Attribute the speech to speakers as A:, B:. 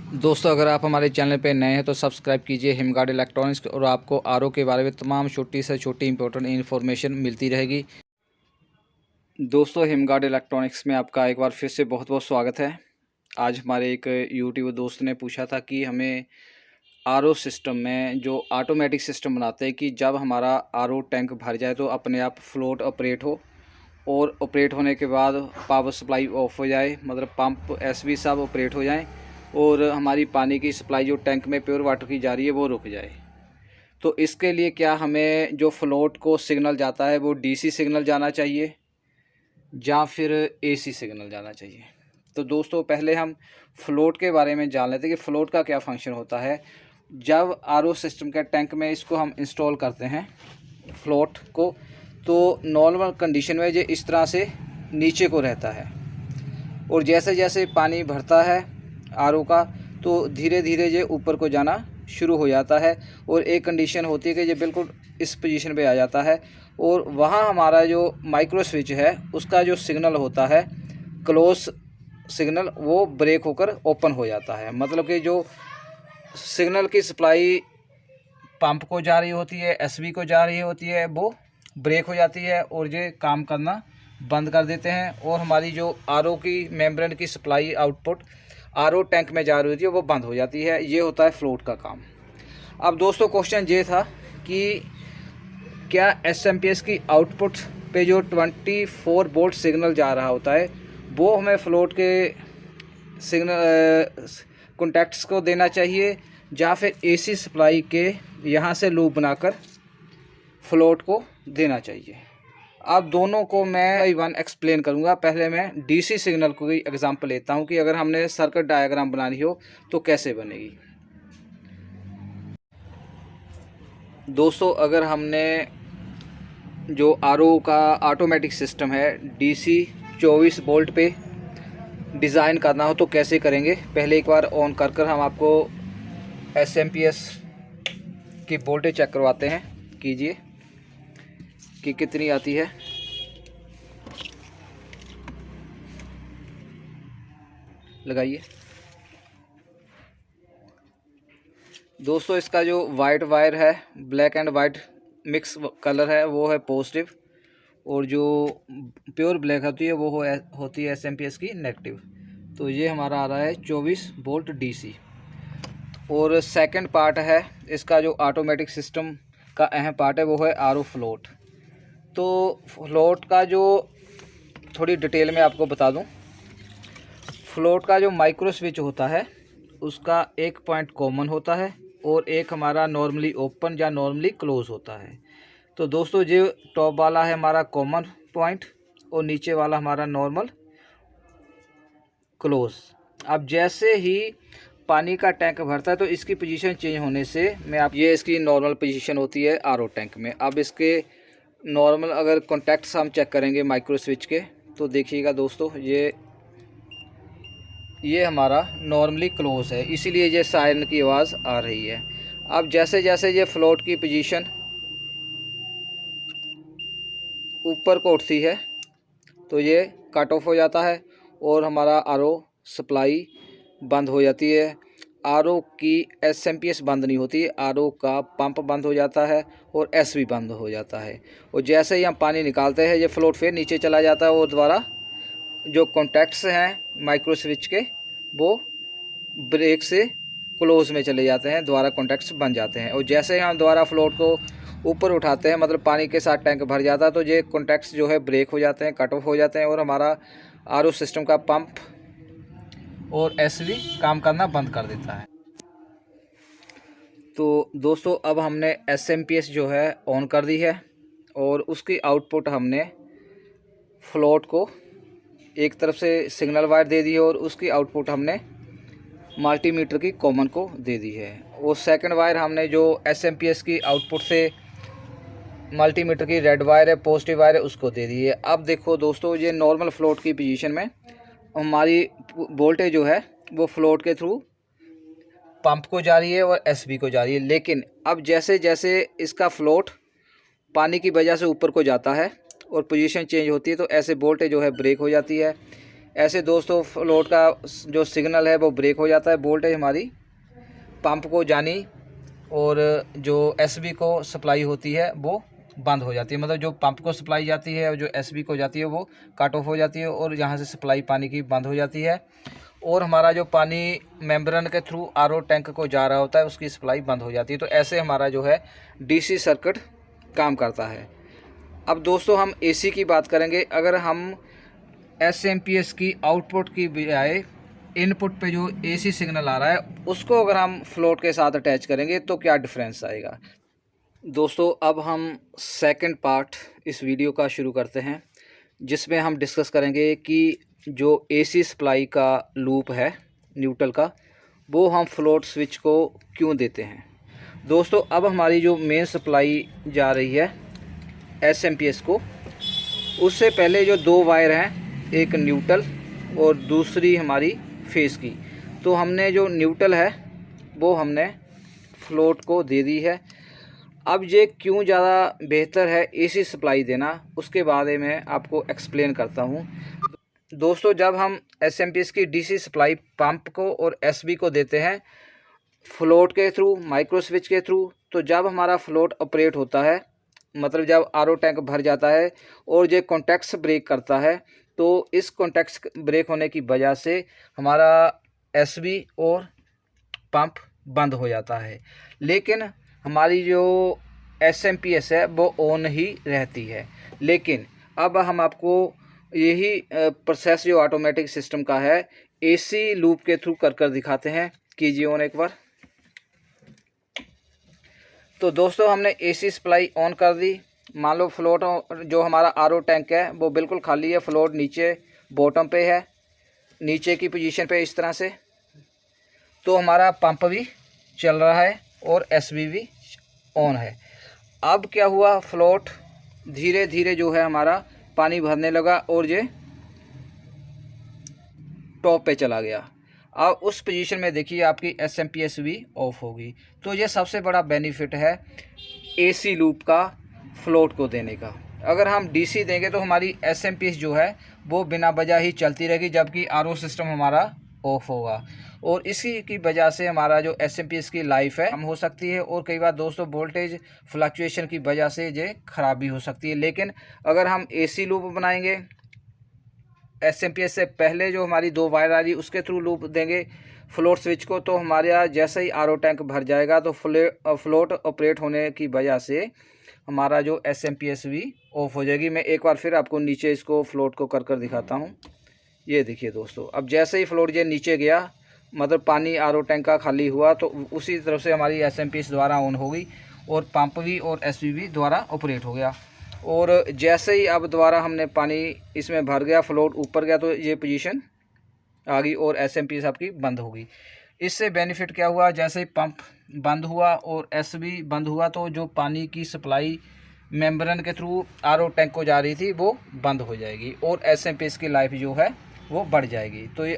A: दोस्तों, अगर आप हमारे चैनल पे नए हैं तो सब्सक्राइब कीजिए हिमगार्ड इलेक्ट्रॉनिक्स और आपको आरओ के बारे में तमाम छोटी से छोटी इंपॉर्टेंट इन्फॉर्मेशन मिलती रहेगी। दोस्तों, हिमगार्ड इलेक्ट्रॉनिक्स में आपका एक बार फिर से बहुत बहुत स्वागत है। आज हमारे एक यूट्यूब दोस्त ने पूछा था कि हमें आरओ सिस्टम में जो ऑटोमेटिक सिस्टम बनाते हैं कि जब हमारा आरओ टैंक भर जाए तो अपने आप फ्लोट ऑपरेट हो और ऑपरेट होने के बाद पावर सप्लाई ऑफ हो जाए, मतलब पंप एसवी सब ऑपरेट हो जाएं और हमारी पानी की सप्लाई जो टैंक में प्योर वाटर की जा रही है वो रुक जाए। तो इसके लिए क्या हमें जो फ्लोट को सिग्नल जाता है वो डीसी सिग्नल जाना चाहिए या फिर एसी सिग्नल जाना चाहिए। तो दोस्तों, पहले हम फ्लोट के बारे में जान लेते हैं कि फ़्लोट का क्या फंक्शन होता है। जब आरओ सिस्टम के टैंक में इसको हम इंस्टॉल करते हैं फ्लोट को, तो नॉर्मल कंडीशन में ये इस तरह से नीचे को रहता है और जैसे जैसे पानी भरता है आरओ का तो धीरे धीरे ये ऊपर को जाना शुरू हो जाता है और एक कंडीशन होती है कि ये बिल्कुल इस पोजीशन पे आ जाता है और वहाँ हमारा जो माइक्रो स्विच है उसका जो सिग्नल होता है क्लोज सिग्नल, वो ब्रेक होकर ओपन हो जाता है। मतलब कि जो सिग्नल की सप्लाई पंप को जा रही होती है, एसवी को जा रही होती है, वो ब्रेक हो जाती है और ये काम करना बंद कर देते हैं और हमारी जो आरओ की मेम्ब्रेन की सप्लाई आउटपुट आरओ टैंक में जा रही होती है वो बंद हो जाती है। ये होता है फ्लोट का काम। अब दोस्तों, क्वेश्चन ये था कि क्या एसएमपीएस की आउटपुट पे जो 24 वोल्ट सिग्नल जा रहा होता है वो हमें फ्लोट के सिग्नल कॉन्टैक्ट्स को देना चाहिए या फिर एसी सप्लाई के यहाँ से लूप बनाकर फ्लोट को देना चाहिए। अब दोनों को मैं वन एक्सप्लेन करूँगा। पहले मैं डीसी सिग्नल को ही एग्जांपल लेता हूँ कि अगर हमने सर्किट डायग्राम बनानी हो तो कैसे बनेगी। दोस्तों, अगर हमने जो आरओ का ऑटोमेटिक सिस्टम है डीसी 24 वोल्ट पे डिज़ाइन करना हो तो कैसे करेंगे, पहले एक बार ऑन कर हम आपको एसएमपीएस की वोल्टेज चेक करवाते हैं। कीजिए कि कितनी आती है। लगाइए। दोस्तों, इसका जो वाइट वायर है, black and white mix colour है, वो है पॉजिटिव और जो प्योर ब्लैक होती है वो होती है एसएमपीएस की नेगेटिव। तो ये हमारा आ रहा है 24 वोल्ट डीसी। और सेकंड पार्ट है इसका जो ऑटोमेटिक सिस्टम का अहम पार्ट है वो है आरओ फ्लोट। तो फ्लोट का जो थोड़ी डिटेल में आपको बता दूं, फ्लोट का जो माइक्रो स्विच होता है उसका एक पॉइंट कॉमन होता है और एक हमारा नॉर्मली ओपन या नॉर्मली क्लोज होता है। तो दोस्तों, जो टॉप वाला है हमारा कॉमन पॉइंट और नीचे वाला हमारा नॉर्मल क्लोज। अब जैसे ही पानी का टैंक भरता है तो इसकी पोजीशन चेंज होने से ये इसकी नॉर्मल पोजीशन होती है आरओ टैंक में। अब इसके नॉर्मल अगर कॉन्टैक्ट्स हम चेक करेंगे माइक्रो स्विच के तो देखिएगा दोस्तों, ये हमारा नॉर्मली क्लोज है, इसीलिए ये सायरन की आवाज़ आ रही है। अब जैसे जैसे ये फ्लोट की पोजीशन ऊपर को उठती है तो ये कट ऑफ हो जाता है और हमारा आरओ सप्लाई बंद हो जाती है। आरओ की एसएमपीएस बंद नहीं होती, आरओ का पंप बंद हो जाता है और एसवी बंद हो जाता है। और जैसे ही हम पानी निकालते हैं ये फ्लोट फिर नीचे चला जाता है और दोबारा जो कॉन्टैक्ट्स हैं माइक्रो स्विच के वो ब्रेक से क्लोज में चले जाते हैं, दोबारा कॉन्टैक्ट्स बन जाते हैं। और जैसे ही हम दोबारा फ्लोट को ऊपर उठाते हैं, मतलब पानी के साथ टैंक भर जाता है, तो ये कॉन्टैक्ट्स जो है ब्रेक हो जाते हैं, कट ऑफ हो जाते हैं और हमारा आरओ सिस्टम का पंप और एसवी काम करना बंद कर देता है। तो दोस्तों, अब हमने एसएमपीएस जो है ऑन कर दी है और उसकी आउटपुट हमने फ्लोट को एक तरफ से सिग्नल वायर दे दी है और उसकी आउटपुट हमने मल्टीमीटर की कॉमन को दे दी है। और सेकंड वायर हमने जो एसएमपीएस की आउटपुट से मल्टीमीटर की रेड वायर है, पॉजिटिव वायर है, उसको दे दी है। अब देखो दोस्तों, ये नॉर्मल फ्लोट की पोजीशन में हमारी वोल्टेज जो है वो फ्लोट के थ्रू पंप को जा रही है और एसबी को जा रही है। लेकिन अब जैसे जैसे इसका फ्लोट पानी की वजह से ऊपर को जाता है और पोजीशन चेंज होती है तो ऐसे वोल्टेज जो है ब्रेक हो जाती है, ऐसे दोस्तों फ्लोट का जो सिग्नल है वो ब्रेक हो जाता है, वोल्टेज हमारी पंप को जानी और जो एसबी को सप्लाई होती है वो बंद हो जाती है। मतलब जो पंप को सप्लाई जाती है और जो एसबी को जाती है वो कट ऑफ हो जाती है और यहाँ से सप्लाई पानी की बंद हो जाती है और हमारा जो पानी मेम्ब्रेन के थ्रू आरओ टैंक को जा रहा होता है उसकी सप्लाई बंद हो जाती है। तो ऐसे हमारा जो है डीसी सर्किट काम करता है। अब दोस्तों हम एसी की बात करेंगे। अगर हम एसएमपीएस की आउटपुट की बजाय इनपुट पे जो एसी सिग्नल आ रहा है उसको अगर हम फ्लोट के साथ अटैच करेंगे तो क्या डिफरेंस आएगा। दोस्तों अब हम सेकंड पार्ट इस वीडियो का शुरू करते हैं, जिसमें हम डिस्कस करेंगे कि जो एसी सप्लाई का लूप है न्यूट्रल का, वो हम फ्लोट स्विच को क्यों देते हैं। दोस्तों अब हमारी जो मेन सप्लाई जा रही है एसएमपीएस को, उससे पहले जो दो वायर हैं, एक न्यूट्रल और दूसरी हमारी फेस की, तो हमने जो न्यूट्रल है वो हमने फ्लोट को दे दी है। अब ये क्यों ज़्यादा बेहतर है एसी सप्लाई देना, उसके बारे में आपको एक्सप्लेन करता हूँ। दोस्तों जब हम एसएमपीएस की डीसी सप्लाई पंप को और एसबी को देते हैं फ्लोट के थ्रू, माइक्रो स्विच के थ्रू, तो जब हमारा फ्लोट ऑपरेट होता है, मतलब जब आरओ टैंक भर जाता है और ये कॉन्टैक्ट्स ब्रेक करता है, तो इस कॉन्टैक्ट्स ब्रेक होने की वजह से हमारा एसबी और पंप बंद हो जाता है, लेकिन हमारी जो एसएमपीएस है वो ऑन ही रहती है। लेकिन अब हम आपको यही प्रोसेस जो ऑटोमेटिक सिस्टम का है एसी लूप के थ्रू कर दिखाते हैं। कीजिए ऑन एक बार। तो दोस्तों हमने एसी सप्लाई ऑन कर दी। मान लो फ्लोट जो हमारा आरओ टैंक है वो बिल्कुल खाली है, फ्लोट नीचे बॉटम पे है, नीचे की पोजीशन पे इस तरह से। तो हमारा पंप भी चल रहा है और एसबी भी ऑन है। अब क्या हुआ, फ्लोट धीरे धीरे जो है हमारा पानी भरने लगा और ये टॉप पे चला गया। अब उस पोजीशन में देखिए आपकी एसएमपीएस भी ऑफ होगी। तो ये सबसे बड़ा बेनिफिट है एसी लूप का फ्लोट को देने का। अगर हम डीसी देंगे तो हमारी एसएमपीएस जो है वो बिना वजह ही चलती रहेगी, जबकि आरओ सिस्टम हमारा ऑफ होगा और इसी की वजह से हमारा जो एसएमपीएस की लाइफ है कम हो सकती है और कई बार दोस्तों वोल्टेज फ्लक्चुएशन की वजह से ये ख़राब भी हो सकती है। लेकिन अगर हम एसी लूप बनाएंगे, एसएमपीएस से पहले जो हमारी दो वायर आ रही है उसके थ्रू लूप देंगे फ्लोट स्विच को, तो हमारे यहाँ जैसे ही आरओ टैंक भर जाएगा तो फ्लोट ऑपरेट होने की वजह से हमारा जो एसएमपीएस भी ऑफ हो जाएगी। मैं एक बार फिर आपको नीचे इसको फ्लोट को कर दिखाता हूँ। ये देखिए दोस्तों, अब जैसे ही फ्लोट ये नीचे गया, मतलब पानी आरओ टैंक का खाली हुआ, तो उसी तरफ से हमारी एसएमपीएस द्वारा ऑन हो गई और पंप भी और एसबी भी द्वारा ऑपरेट हो गया। और जैसे ही अब दोबारा हमने पानी इसमें भर गया, फ्लोट ऊपर गया, तो ये पोजीशन आ गई और एसएमपीएस आपकी बंद हो गई। इससे बेनिफिट क्या हुआ, जैसे ही पंप बंद हुआ और एसबी बंद हुआ तो जो पानी की सप्लाई मेम्ब्रेन के थ्रू आरओ टैंक को जा रही थी वो बंद हो जाएगी और एसएमपीएस की लाइफ जो है वो बढ़ जाएगी। तो ये